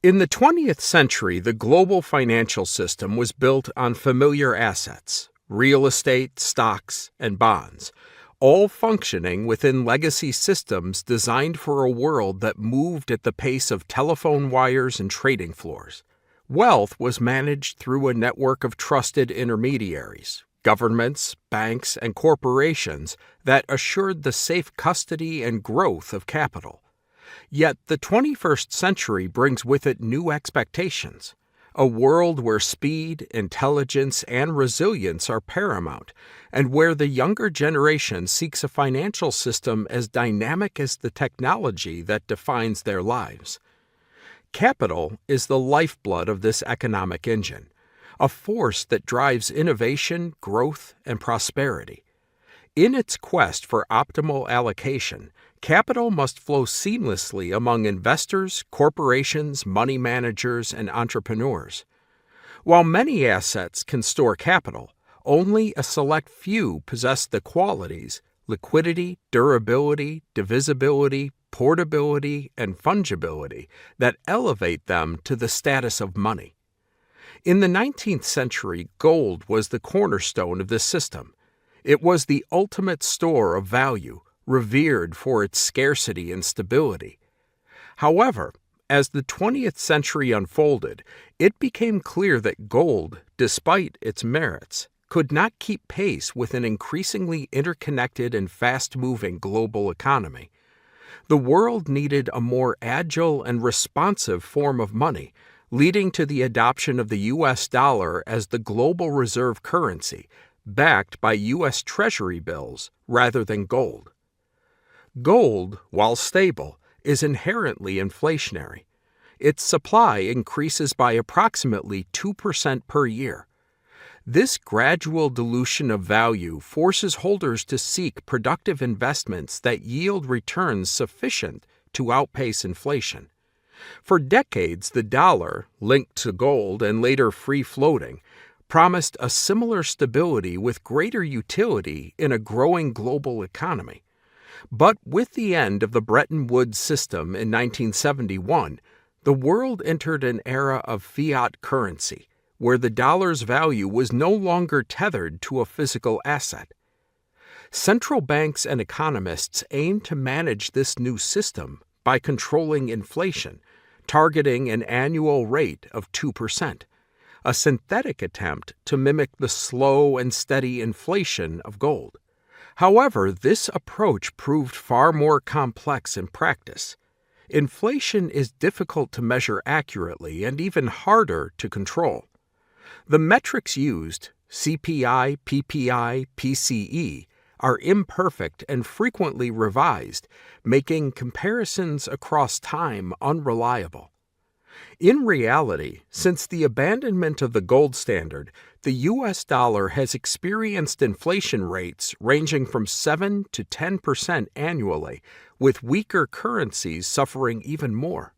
In the 20th century, the global financial system was built on familiar assets, real estate, stocks, and bonds, all functioning within legacy systems designed for a world that moved at the pace of telephone wires and trading floors. Wealth was managed through a network of trusted intermediaries, governments, banks, and corporations that assured the safe custody and growth of capital. Yet the 21st century brings with it new expectations, a world where speed, intelligence, and resilience are paramount, and where the younger generation seeks a financial system as dynamic as the technology that defines their lives. Capital is the lifeblood of this economic engine, a force that drives innovation, growth, and prosperity. In its quest for optimal allocation, capital must flow seamlessly among investors, corporations, money managers, and entrepreneurs. While many assets can store capital, only a select few possess the qualities, liquidity, durability, divisibility, portability, and fungibility that elevate them to the status of money. In the 19th century, gold was the cornerstone of this system. It was the ultimate store of value, revered for its scarcity and stability. However, as the 20th century unfolded, it became clear that gold, despite its merits, could not keep pace with an increasingly interconnected and fast-moving global economy. The world needed a more agile and responsive form of money, leading to the adoption of the U.S. dollar as the global reserve currency, backed by U.S. Treasury bills rather than gold. Gold, while stable, is inherently inflationary. Its supply increases by approximately 2% per year. This gradual dilution of value forces holders to seek productive investments that yield returns sufficient to outpace inflation. For decades, the dollar, linked to gold and later free-floating, promised a similar stability with greater utility in a growing global economy. But with the end of the Bretton Woods system in 1971, the world entered an era of fiat currency, where the dollar's value was no longer tethered to a physical asset. Central banks and economists aimed to manage this new system by controlling inflation, targeting an annual rate of 2%. A synthetic attempt to mimic the slow and steady inflation of gold. However, this approach proved far more complex in practice. Inflation is difficult to measure accurately and even harder to control. The metrics used, CPI, PPI, PCE, are imperfect and frequently revised, making comparisons across time unreliable. In reality, since the abandonment of the gold standard, the U.S. dollar has experienced inflation rates ranging from 7 to 10% annually, with weaker currencies suffering even more.